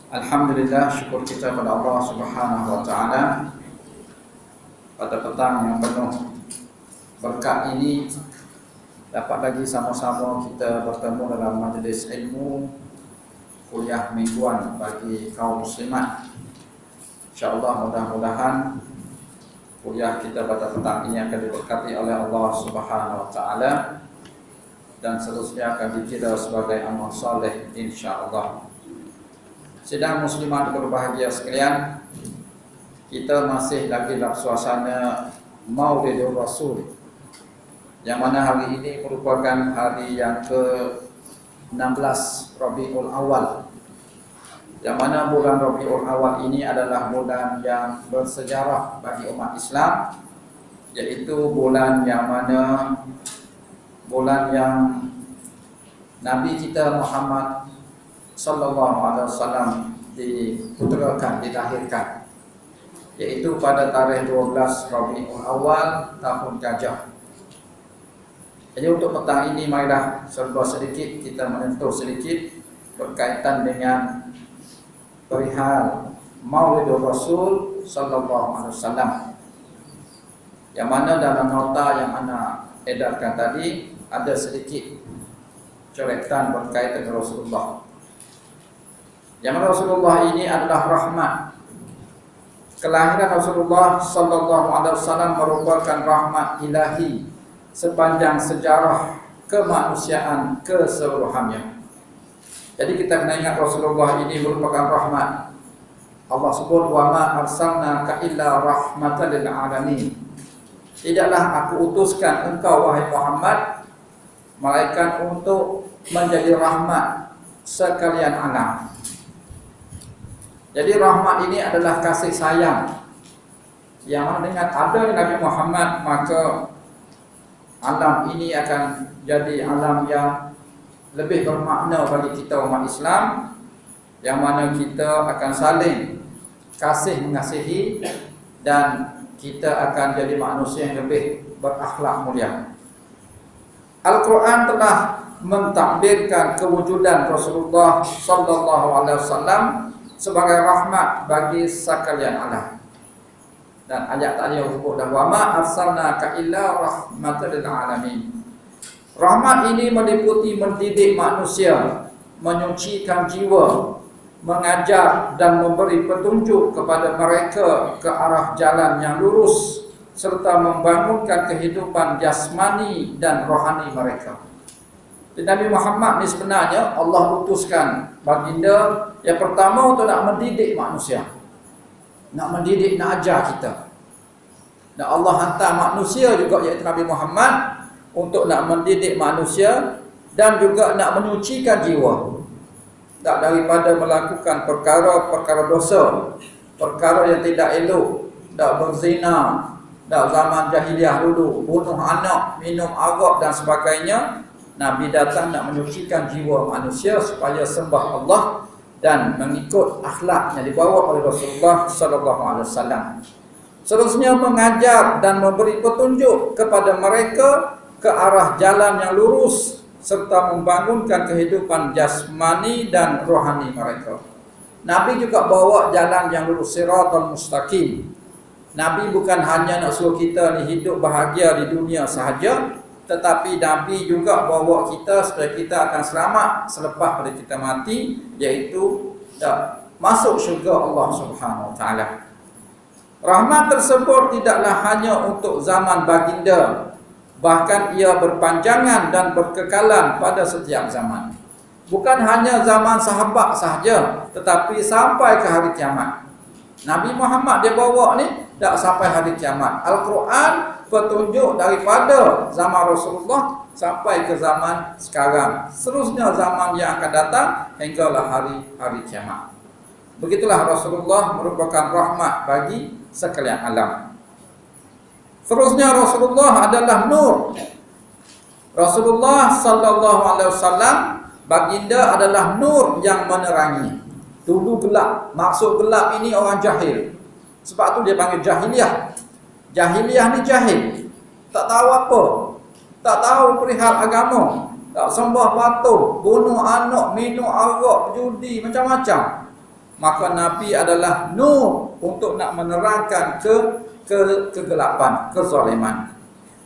Alhamdulillah, syukur kita kepada Allah Subhanahu wa taala pada petang yang penuh berkat ini dapat lagi sama-sama kita bertemu dalam majlis ilmu kuliah mingguan bagi kaum muslimat. InsyaAllah mudah-mudahan kuliah kita pada petang ini akan diberkati oleh Allah Subhanahu wa taala dan seterusnya akan dikira sebagai amal saleh insyaAllah. Sidang muslimat berbahagia sekalian, kita masih lagi dalam suasana Maulidur Rasul, yang mana hari ini merupakan hari yang ke-16 Rabiul Awal, yang mana bulan Rabiul Awal ini adalah bulan yang bersejarah bagi umat Islam, yaitu bulan yang mana bulan yang Nabi kita Muhammad sallallahu alaihi wasallam diputerakan, dilahirkan, yaitu pada tarikh 12 Rabiul Awal tahun Gajah. Jadi untuk petang ini marilah serba sedikit kita menyentuh sedikit berkaitan dengan perihal Maulidur Rasul sallallahu alaihi wasallam, yang mana dalam nota yang ana edarkan tadi ada sedikit coretan berkaitan dengan Rasulullah. Yang Rasulullah ini adalah rahmat. Kelahiran Rasulullah sallallahu alaihi wasallam merupakan rahmat ilahi sepanjang sejarah kemanusiaan keseluruhannya. Jadi kita kena ingat Rasulullah ini merupakan rahmat. Allah sebut wa ma arsalnaka illa rahmatan lil alamin. Tidaklah aku utuskan engkau wahai Muhammad melainkan untuk menjadi rahmat sekalian alam. Jadi rahmat ini adalah kasih sayang, yang mana dengan adanya Nabi Muhammad maka alam ini akan jadi alam yang lebih bermakna bagi kita umat Islam, yang mana kita akan saling kasih mengasihi dan kita akan jadi manusia yang lebih berakhlak mulia. Al-Quran telah mentakbirkan kewujudan Rasulullah sallallahu alaihi wasallam sebagai rahmat bagi sekalian alam. Dan ayat tadi yang sebut dah wa ma arsalnaka illa rahmatan lil alamin. Rahmat ini meliputi mendidik manusia, menyucikan jiwa, mengajar dan memberi petunjuk kepada mereka ke arah jalan yang lurus serta membangunkan kehidupan jasmani dan rohani mereka. Nabi Muhammad ni sebenarnya Allah utuskan baginda yang pertama untuk nak mendidik manusia, nak mendidik, nak ajar kita. Dan Allah hantar manusia juga iaitu Nabi Muhammad untuk nak mendidik manusia dan juga nak menyucikan jiwa, tak daripada melakukan perkara-perkara dosa, perkara yang tidak elok, tak berzina, tak zaman jahiliah dulu, bunuh anak, minum arak dan sebagainya. Nabi datang nak menyucikan jiwa manusia supaya sembah Allah dan mengikut akhlak yang dibawa oleh Rasulullah sallallahu alaihi wasallam. Seterusnya mengajar dan memberi petunjuk kepada mereka ke arah jalan yang lurus serta membangunkan kehidupan jasmani dan rohani mereka. Nabi juga bawa jalan yang lurus, siratal mustaqim. Nabi bukan hanya nak suruh kita ni hidup bahagia di dunia sahaja, tetapi Nabi juga bawa kita supaya kita akan selamat selepas pada kita mati, iaitu masuk syurga Allah Subhanahu wa taala. Rahmat tersebut tidaklah hanya untuk zaman baginda, bahkan ia berpanjangan dan berkekalan pada setiap zaman. Bukan hanya zaman sahabat sahaja, tetapi sampai ke hari kiamat. Nabi Muhammad dia bawa ni tak sampai hari kiamat. Al-Quran petunjuk daripada zaman Rasulullah sampai ke zaman sekarang, seterusnya zaman yang akan datang hinggalah hari kiamat. Begitulah Rasulullah merupakan rahmat bagi sekalian alam. Seterusnya Rasulullah adalah nur. Rasulullah sallallahu alaihi wasallam baginda adalah nur yang menerangi. Dulu gelap, maksud gelap ini orang jahil. Sebab tu dia panggil jahiliyah. Jahiliyah ni jahil, tak tahu apa, tak tahu perihal agama, tak sembah patung, bunuh anak, minum arak, judi, macam-macam. Maka Nabi adalah nur untuk nak menerangkan kegelapan, kezaliman.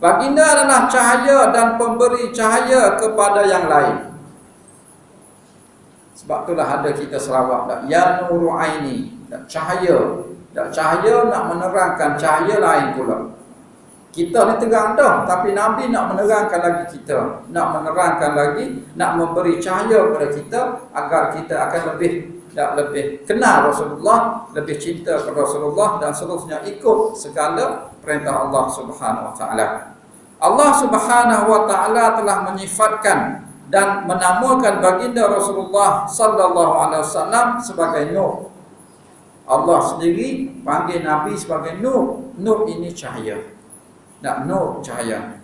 Baginda adalah cahaya dan pemberi cahaya kepada yang lain. Sebab itulah ada kita selawat dah, ya nuru aini, cahaya. Cahaya nak menerangkan cahaya lain pula. Kita ni terang dah, tapi Nabi nak menerangkan lagi kita, nak menerangkan lagi, nak memberi cahaya kepada kita agar kita akan lebih kenal Rasulullah, lebih cinta kepada Rasulullah dan seterusnya ikut segala perintah Allah Subhanahu wa taala. Allah Subhanahu wa taala telah menyifatkan dan menamakan baginda Rasulullah sallallahu alaihi wasallam sebagai nur. Allah sendiri panggil Nabi sebagai nur. Nur ini cahaya. Nur cahaya.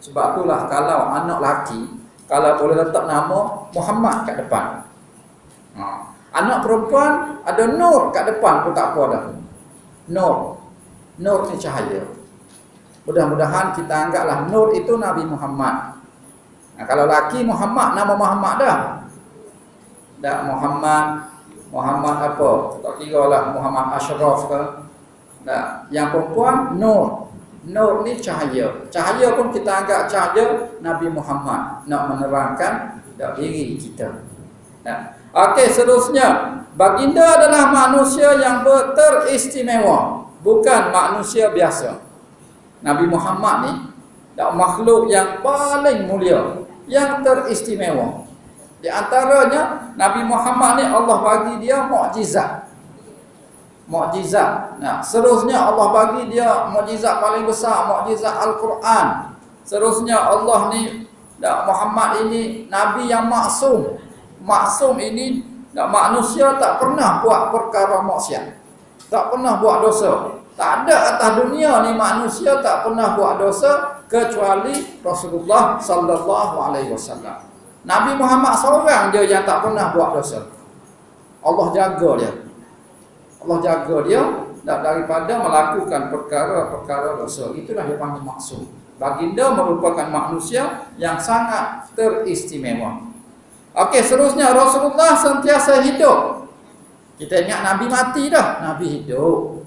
Sebab itulah kalau anak lelaki, kalau boleh letak nama Muhammad kat depan. Anak perempuan ada nur kat depan pun tak apa dah. Nur ni cahaya. Mudah-mudahan kita anggaplah nur itu Nabi Muhammad. Kalau laki Muhammad, nama Muhammad dah. Dah Muhammad apa? Tak kira lah Muhammad Ashraf ke. Dah, yang perempuan nur. Nur ni cahaya. Cahaya pun kita anggap cahaya Nabi Muhammad nak menerangkan diri kita. Nah. Okey, seterusnya, baginda adalah manusia yang teristimewa, bukan manusia biasa. Nabi Muhammad ni makhluk yang paling mulia, yang teristimewa. Di antaranya Nabi Muhammad ni Allah bagi dia mukjizat. Nah, seterusnya Allah bagi dia mukjizat paling besar, mukjizat Al-Quran. Seterusnya Allah ni Muhammad ini nabi yang maksum. Maksum ini manusia tak pernah buat perkara maksiat, tak pernah buat dosa. Tak ada atas dunia ni manusia tak pernah buat dosa kecuali Rasulullah sallallahu alaihi wasallam. Nabi Muhammad seorang dia yang tak pernah buat dosa. Allah jaga dia. Allah jaga dia daripada melakukan perkara-perkara dosa. Itulah dia panggil maksum. Baginda merupakan manusia yang sangat teristimewa. Okey, seterusnya Rasulullah sentiasa hidup. Kita ingat Nabi mati dah, Nabi hidup.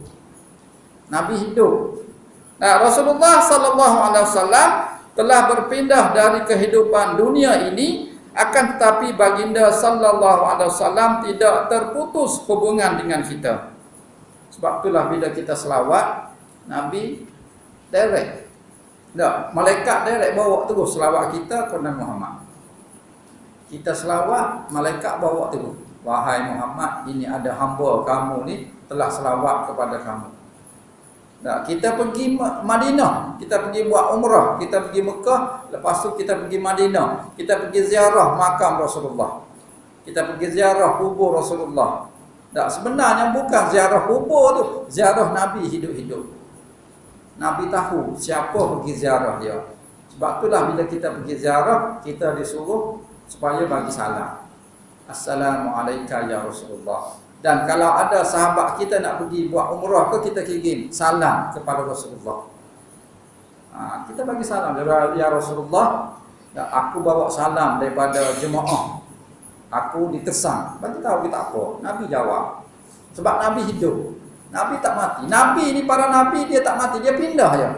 Nah, Rasulullah sallallahu alaihi wasallam telah berpindah dari kehidupan dunia ini, akan tetapi baginda sallallahu alaihi wasallam tidak terputus hubungan dengan kita. Sebab itulah bila kita selawat, Nabi direct. Malaikat direct bawa terus selawat kita kepada Muhammad. Kita selawat, malaikat bawa terus. Wahai Muhammad, ini ada hamba kamu ni telah selawat kepada kamu. Kita pergi Madinah, kita pergi buat umrah, kita pergi Mekah, lepas tu kita pergi Madinah, kita pergi ziarah makam Rasulullah, kita pergi ziarah kubur Rasulullah. Sebenarnya bukan ziarah kubur tu, ziarah Nabi hidup-hidup. Nabi tahu siapa pergi ziarah dia. Sebab itulah bila kita pergi ziarah, kita disuruh supaya bagi salam. Assalamualaikum ya Rasulullah. Dan kalau ada sahabat kita nak pergi buat umrah ke, kita kirim salam kepada Rasulullah. Kita bagi salam, ya Rasulullah, aku bawa salam daripada jemaah. Aku ditersang. Bagi tahu kita apa? Nabi jawab. Sebab Nabi hidup. Nabi tak mati. Nabi ni, para Nabi dia tak mati, dia pindah je.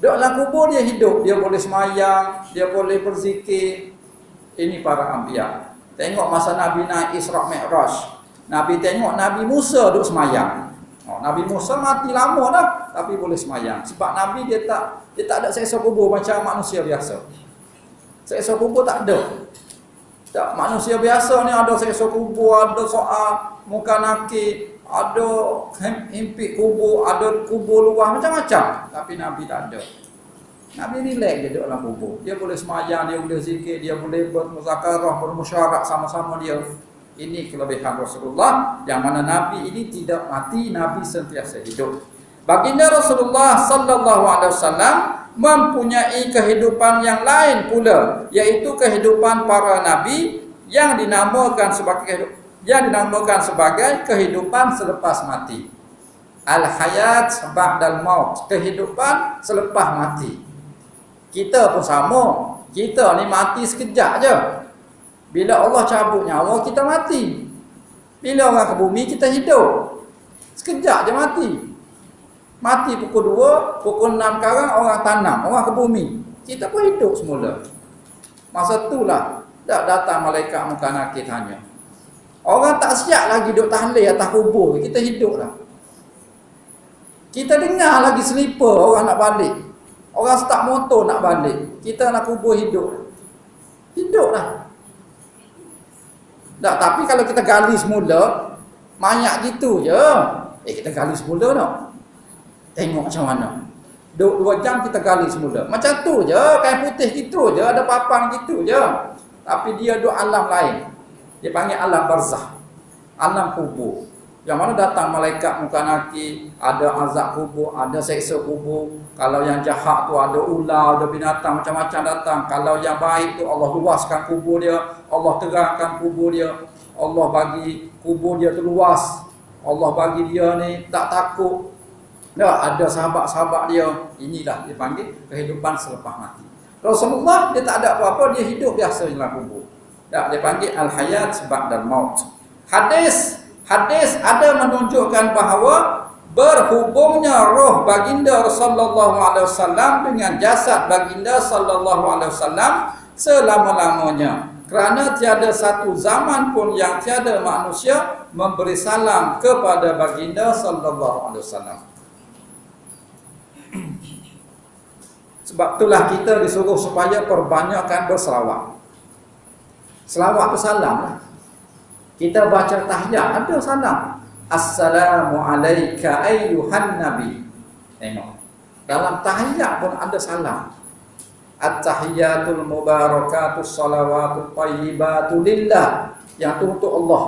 Duduk dalam kubur dia hidup. Dia boleh semayang, dia boleh berzikir. Ini para anbiya. Tengok masa Nabi naik Isra Mi'raj. Nabi tengok Nabi Musa duduk semayang. Nabi Musa mati lama dah, tapi boleh semayang. Sebab Nabi dia tak ada seksa kubur macam manusia biasa. Seksa kubur tak ada. Tak, manusia biasa ni ada seksa kubur, ada soal muka nakik, ada himpit kubur, ada kubur luar, macam-macam. Tapi Nabi tak ada. Nabi relax dia duduk dalam kubur. Dia boleh semayang, dia boleh zikir, dia boleh bermuzakarah, bermusyawarah sama-sama dia. Ini kelebihan Rasulullah, yang mana Nabi ini tidak mati, Nabi sentiasa hidup. Baginda Rasulullah sallallahu alaihi wasallam mempunyai kehidupan yang lain pula, iaitu kehidupan para nabi yang dinamakan sebagai kehidupan selepas mati. Al-hayat ba'dal maut, kehidupan selepas mati. Kita pun sama. Kita ni mati sekejap je. Bila Allah cabut nyawa, kita mati. Bila orang ke bumi, kita hidup. Sekejap je mati. Mati pukul 2, pukul 6 sekarang orang tanam, orang ke bumi. Kita pun hidup semula. Masa itulah datang malaikat muka nakir tanya. Orang tak siap lagi duduk tahlil atas kubur, kita hidup lah. Kita dengar lagi sleeper orang nak balik. Orang start motor nak balik. Kita nak kubur hidup. Hidup lah. Tak, tapi kalau kita gali semula, mayat gitu je. Kita gali semula tak? Tengok macam mana. 2 jam kita gali semula. Macam tu je, kain putih gitu je, ada papan gitu je. Tapi dia duduk alam lain. Dia panggil alam barzah. Alam kubur. Yang mana datang malaikat muka nakir, ada azab kubur, ada seksa kubur. Kalau yang jahat tu ada ular, ada binatang macam-macam datang. Kalau yang baik tu Allah luaskan kubur dia, Allah terangkan kubur dia, Allah bagi kubur dia tu luas. Allah bagi dia ni tak takut. Ada sahabat-sahabat dia. Inilah dia panggil kehidupan selepas mati. Rasulullah dia tak ada apa-apa, dia hidup biasa dalam kubur. Dia panggil al-hayat ba'dal maut. Hadis ada menunjukkan bahawa berhubungnya roh baginda sallallahu alaihi wasallam dengan jasad baginda sallallahu alaihi wasallam selama-lamanya. Kerana tiada satu zaman pun yang tiada manusia memberi salam kepada baginda sallallahu alaihi wasallam. Sebab itulah kita disuruh supaya perbanyakkan berselawat. Selawat tu salam lah. Kita baca tahiyat ada salam. Assalamu alayka ayyuhan nabi. Tengok. Dalam tahiyat pun ada salam. At-tahiyatul mubarakatus salawatut thayyibatu lillah. Yang tu untuk Allah.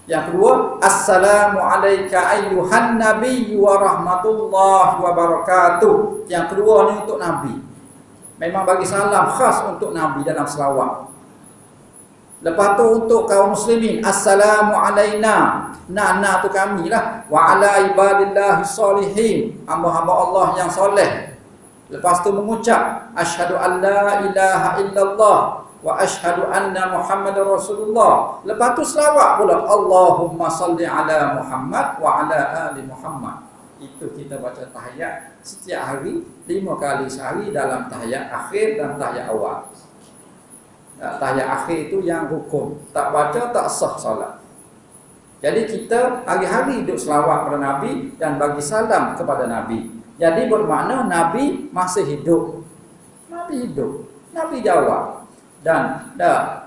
Yang kedua, assalamu alayka ayyuhan nabi wa rahmatullahi wa barakatuh. Yang kedua ni untuk nabi. Memang bagi salam khas untuk nabi dalam selawat. Lepas tu untuk kaum muslimin, assalamu alaina. Na tu kami lah. Wa ala ibadillahi salihin. Hamba-hamba Allah yang soleh. Lepas tu mengucap asyhadu an la ilaha illallah wa asyhadu anna Muhammadar Rasulullah. Lepas tu selawat pula Allahumma salli ala Muhammad wa ala ali Muhammad. Itu kita baca tahiyat setiap hari 5 kali sehari dalam tahiyat akhir dan tahiyat awal. Tahiyat akhir itu yang rukun. Tak baca tak sah solat. Jadi kita hari-hari duduk selawat kepada Nabi dan bagi salam kepada Nabi. Jadi bermakna Nabi masih hidup. Nabi hidup. Nabi jawab. Dan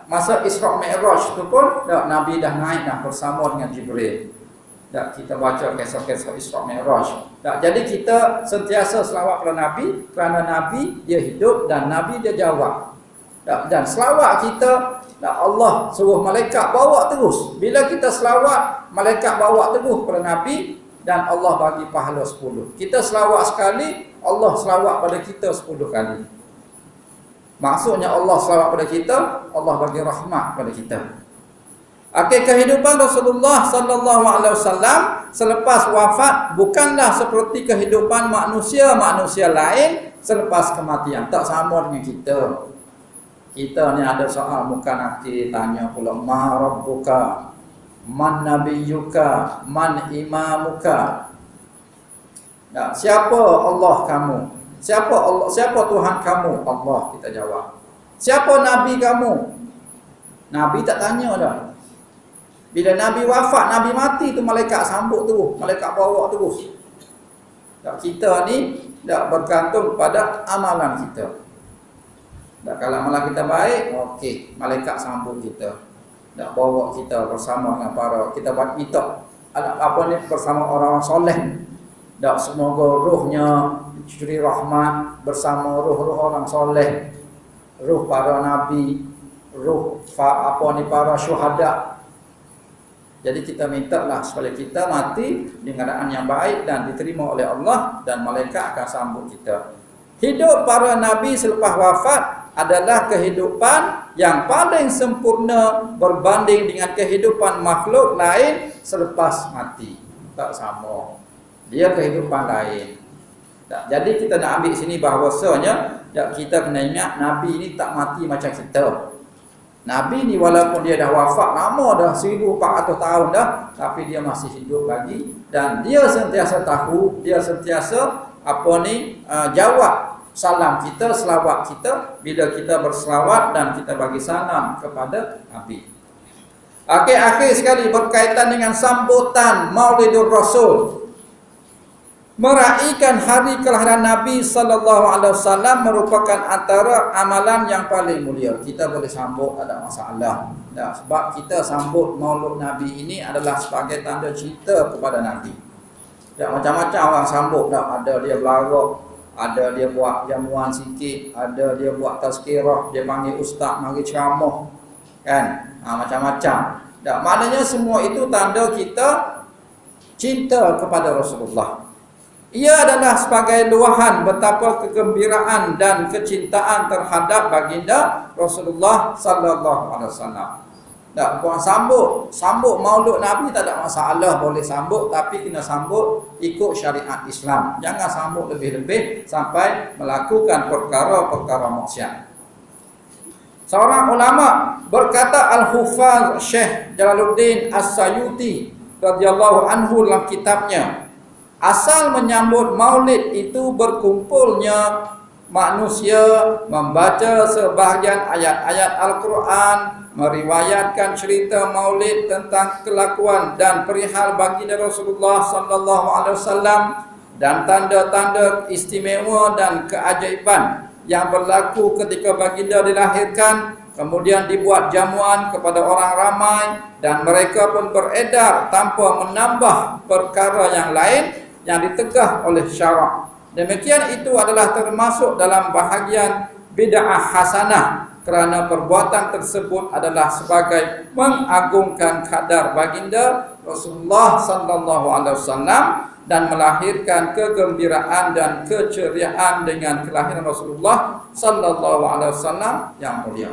masa Isra' Mi'raj itu pun Nabi dah naik dah bersama dengan Jibril. Kita baca kisah-kisah Isra' Mi'raj. Jadi kita sentiasa selawat kepada Nabi kerana Nabi dia hidup dan Nabi dia jawab. Dan selawat kita Allah suruh malaikat bawa terus. Bila kita selawat, malaikat bawa terus kepada Nabi dan Allah bagi pahala 10. Kita selawat sekali, Allah selawat pada kita 10 kali. Maksudnya Allah selawat pada kita, Allah bagi rahmat pada kita. Akhir kehidupan Rasulullah sallallahu alaihi wasallam selepas wafat bukanlah seperti kehidupan manusia-manusia lain selepas kematian. Tak sama dengan kita. Kita ni ada soal muka nakir tanya pula ma rabbuka man nabiyyuka man imamuka. Siapa Allah kamu? Siapa Tuhan kamu? Allah, kita jawab. Siapa nabi kamu? Nabi tak tanya dah. Bila Nabi wafat, Nabi mati tu malaikat sambut terus, malaikat bawa terus. Kita ni bergantung pada amalan kita. Kalau amalan kita baik, okey, malaikat sambut kita. Bawa kita bersama dengan para, kita buat minta bersama orang-orang soleh. Semoga rohnya dicuri rahmat bersama roh-roh orang soleh, roh para nabi, roh para syuhada. Jadi kita mintalah supaya kita mati dengan keadaan yang baik dan diterima oleh Allah dan malaikat akan sambut kita. Hidup para nabi selepas wafat adalah kehidupan yang paling sempurna berbanding dengan kehidupan makhluk lain selepas mati. Tak sama. Dia kehidupan lain. Jadi kita nak ambil sini bahawasanya kita kena ingat Nabi ini tak mati macam kita. Nabi ni walaupun dia dah wafat lama dah 1400 tahun dah, tapi dia masih hidup lagi dan dia sentiasa tahu, dia sentiasa jawab salam kita, selawat kita bila kita berselawat dan kita bagi salam kepada Nabi. Akhir sekali berkaitan dengan sambutan Maulidur Rasul. Meraihkan hari kelahiran Nabi SAW merupakan antara amalan yang paling mulia. Kita boleh sambut, tak ada masalah. Ya, sebab kita sambut Maulud Nabi ini adalah sebagai tanda cinta kepada Nabi. Ya, macam-macam orang sambut. Ada dia belarok, ada dia buat jamuan sikit, ada dia buat tazkirah, dia panggil ustaz, mari ceramah. Kan? Macam-macam. Maknanya semua itu tanda kita cinta kepada Rasulullah. Ia adalah sebagai luahan betapa kegembiraan dan kecintaan terhadap baginda Rasulullah sallallahu alaihi wasallam. Buat sambut Maulud Nabi tak ada masalah, boleh sambut, tapi kena sambut ikut syariat Islam. Jangan sambut lebih-lebih sampai melakukan perkara-perkara maksiat. Seorang ulama berkata, Al-Hufaz Syekh Jalaluddin As-Sayuti radhiyallahu anhu dalam kitabnya, asal menyambut maulid itu berkumpulnya manusia membaca sebahagian ayat-ayat Al-Quran, meriwayatkan cerita maulid tentang kelakuan dan perihal baginda Rasulullah sallallahu alaihi wasallam dan tanda-tanda istimewa dan keajaiban yang berlaku ketika baginda dilahirkan. Kemudian dibuat jamuan kepada orang ramai dan mereka pun beredar tanpa menambah perkara yang lain yang ditegah oleh syarak. Demikian itu adalah termasuk dalam bahagian bid'ah hasanah, kerana perbuatan tersebut adalah sebagai mengagungkan kadar baginda Rasulullah sallallahu alaihi wasallam dan melahirkan kegembiraan dan keceriaan dengan kelahiran Rasulullah sallallahu alaihi wasallam yang mulia.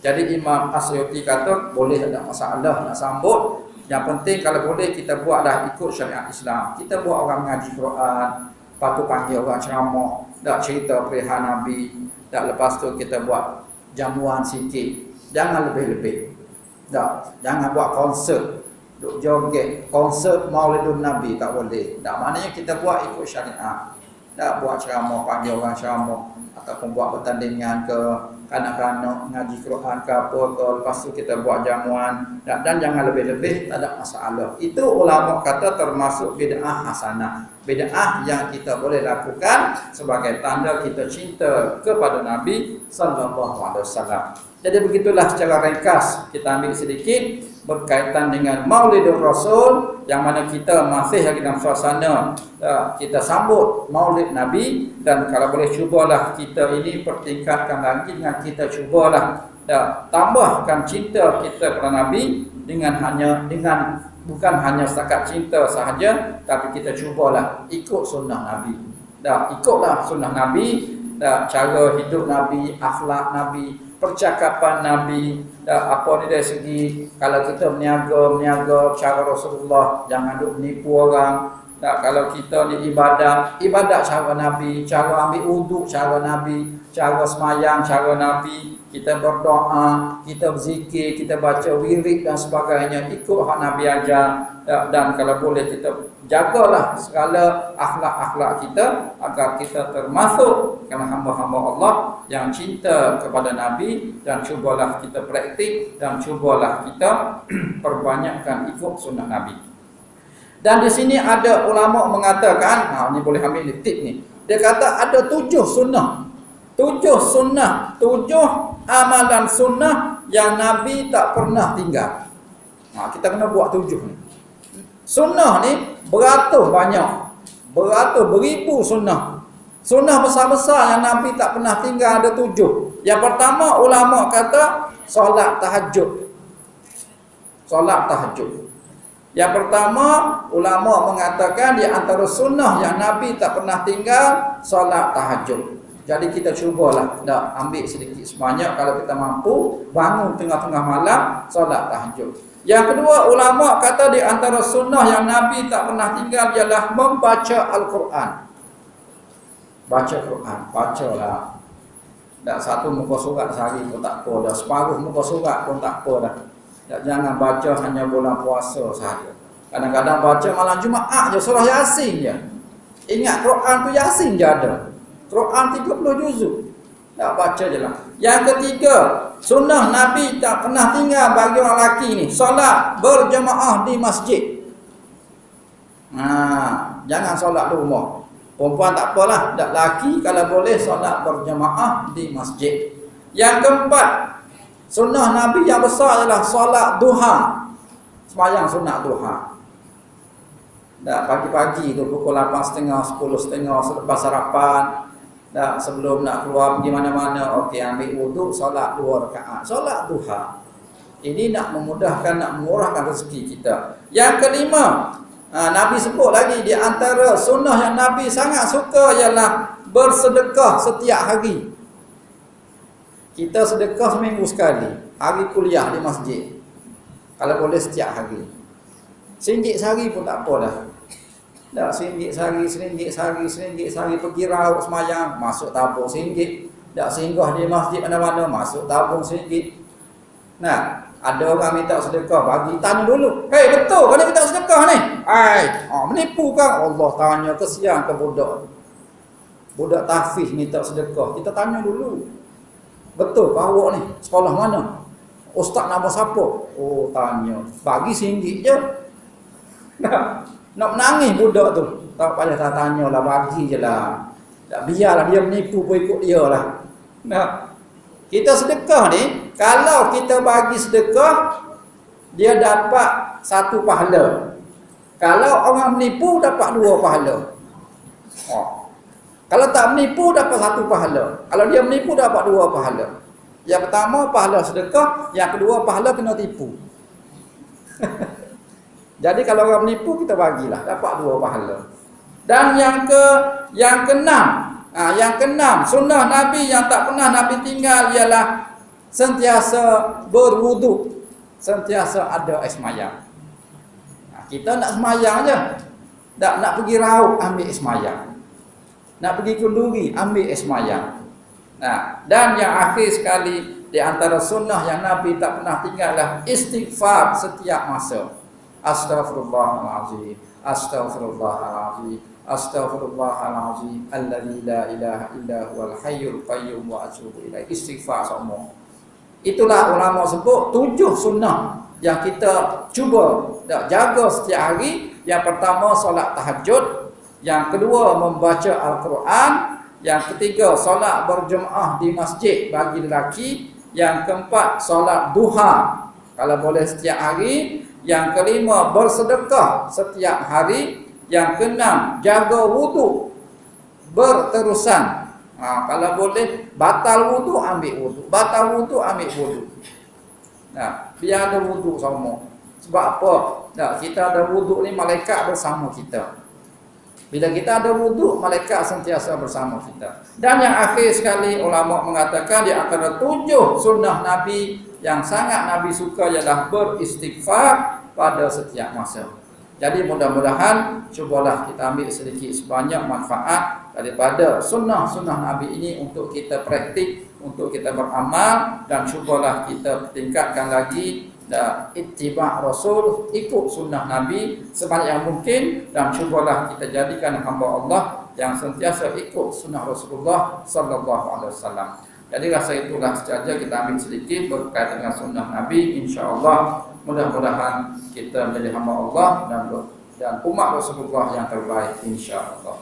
Jadi Imam As-Sayuti kata boleh, ada masalah nak sambut. Yang penting kalau boleh kita buatlah ikut syariat Islam. Kita buat orang mengaji Quran, lepas tu panggil orang ceramah, dak cerita perihal Nabi, dak lepas tu kita buat jamuan sikit. Jangan lebih-lebih. Dak, jangan buat konsert, duk joget, konsert Maulidun Nabi tak boleh. Dak, maknanya kita buat ikut syariat. Dak buat ceramah, panggil orang ceramah ataupun buat pertandingan ke kanak-kanak ngaji Quran ke apa ke, lepas tu kita buat jamuan dan jangan lebih-lebih, tak ada masalah. Itu ulama kata termasuk bid'ah hasanah, bid'ah yang kita boleh lakukan sebagai tanda kita cinta kepada Nabi sallallahu alaihi wasallam. Jadi begitulah secara ringkas kita ambil sedikit berkaitan dengan Maulidur Rasul, yang mana kita masih lagi dalam suasana kita sambut Maulid Nabi. Dan kalau boleh cubalah kita ini pertingkatkan lagi dengan kita cubalah tambahkan cinta kita kepada Nabi dengan bukan hanya setakat cinta sahaja, tapi kita cubalah ikut sunnah Nabi. Ikutlah sunnah Nabi, cara hidup Nabi, akhlak Nabi, percakapan Nabi, apa ni dari segi kalau kita meniaga cara Rasulullah, jangan duk menipu orang. Kalau kita ni ibadat cara Nabi, cara ambil wuduk cara Nabi, cara semayang cara Nabi, kita berdoa, kita berzikir, kita baca wirid dan sebagainya, ikut hak Nabi ajar. Dan kalau boleh kita jagalah segala akhlak-akhlak kita agar kita termasuk dalam hamba-hamba Allah yang cinta kepada Nabi, dan cubalah kita praktik dan cubalah kita perbanyakkan ikut sunnah Nabi. Dan di sini ada ulama mengatakan, ni boleh ambil ni tip ni. Dia kata ada 7 sunnah. 7 amalan sunnah yang Nabi tak pernah tinggal. Kita kena buat 7 ni. Sunnah ni beratus banyak. Beribu sunnah. Sunnah besar-besar yang Nabi tak pernah tinggal ada 7. Yang pertama ulama kata solat tahajud. Solat tahajud. Yang pertama ulama mengatakan di antara sunnah yang Nabi tak pernah tinggal solat tahajud. Jadi kita cubalah ambil sedikit sebanyak kalau kita mampu, bangun tengah-tengah malam solat tahajud. Yang kedua ulama kata di antara sunnah yang Nabi tak pernah tinggal ialah membaca Al-Quran. Baca Quran, bacalah. Tak satu muka surat sehari pun tak apa dah. Separuh muka surat pun tak apa dah. Tak, jangan baca hanya bulan puasa sahaja. Kadang-kadang baca malam Jumaat je surah Yasin je. Ingat Quran tu Yasin je ada. Quran 30 juzuk. Tak baca je lah. Yang ketiga, sunnah Nabi tak pernah tinggal bagi orang lelaki ni, solat berjemaah di masjid. Jangan solat di rumah. Perempuan tak apalah, tak lelaki kalau boleh solat berjemaah di masjid. Yang keempat, sunnah Nabi yang besar adalah solat duha. Sembahyang sunat duha. Tak, pagi-pagi tu pukul 8.30, 10.30 selepas sarapan. Tak, sebelum nak keluar pergi mana-mana, okey ambil wuduk, solat 2 rakaat. Solat duha. Ini nak memudahkan, nak memurahkan rezeki kita. Yang kelima, Nabi sebut lagi di antara sunnah yang Nabi sangat suka ialah bersedekah setiap hari. Kita sedekah seminggu sekali, hari kuliah di masjid. Kalau boleh setiap hari. RM1 sehari pun tak apa dah. Tak, RM1 sehari, RM1 sehari, RM1 sehari pergi raut semayang, masuk tabung RM1. Tak, singgah di masjid mana-mana, masuk tabung RM1. Nah, ada orang minta sedekah, bagi tanya dulu. Hei, betul kau ni minta sedekah ni? Menipu kan? Allah tanya, kesian ke budak. Budak tahfiz minta sedekah. Kita tanya dulu. Betul kau awak ni? Sekolah mana? Ustaz nama siapa? Oh, tanya. Bagi RM1 je. Nah, nak menangis budak tu. Tak payah tak tanya lah, bagi je lah. Tak, biarlah dia menipu pun ikut dia lah. Nah, kita sedekah ni, kalau kita bagi sedekah, dia dapat 1 pahala. Kalau orang menipu, dapat 2 pahala. Kalau tak menipu, dapat 1 pahala. Kalau dia menipu, dapat 2 pahala. Yang pertama, pahala sedekah. Yang kedua, pahala kena tipu. Jadi kalau orang menipu, kita bagilah, dapat 2 pahala. Dan yang keenam, yang keenam, sunnah Nabi yang tak pernah Nabi tinggal ialah sentiasa berwuduk, sentiasa ada air semayang. Kita nak semayang je, tak nak pergi raut, ambil air semayang. Nak pergi kenduri, ambil air semayang. Dan yang akhir sekali, di antara sunnah yang Nabi tak pernah tinggal adalah istighfar setiap masa. Astaghfirullahalazim, astaghfirullahalazim, astaghfirullahalazim, alladzi la ilaha illa huwal hayyul qayyum wa atubu ilaih. Istighfar semua. Itulah ulama sebut 7 sunnah yang kita cuba jaga setiap hari. Yang pertama, solat tahajud. Yang kedua, membaca Al-Quran. Yang ketiga, solat berjemaah di masjid bagi lelaki. Yang keempat, solat duha kalau boleh setiap hari. Yang kelima, bersedekah setiap hari. Yang keenam, jaga wuduk berterusan. Kalau boleh, batal wuduk, ambil wuduk. Batal wuduk, ambil wuduk. Biar ada wuduk semua. Sebab apa? Kita ada wuduk ni, malaikat bersama kita. Bila kita ada wuduk, malaikat sentiasa bersama kita. Dan yang akhir sekali, ulama mengatakan di antara 7 sunnah Nabi yang sangat Nabi suka ialah beristighfar pada setiap masa. Jadi mudah-mudahan cubalah kita ambil sedikit sebanyak manfaat daripada sunnah-sunnah Nabi ini untuk kita praktik, untuk kita beramal, dan cubalah kita tingkatkan lagi ittiba' Rasul, ikut sunnah Nabi sebanyak yang mungkin, dan cubalah kita jadikan hamba Allah yang sentiasa ikut sunnah Rasulullah sallallahu alaihi wasallam. Jadi rasa itulah saja kita ambil sedikit berkaitan dengan sunnah Nabi. InsyaAllah mudah-mudahan kita menjadi hamba Allah dan umat Rasulullah yang terbaik, insyaAllah.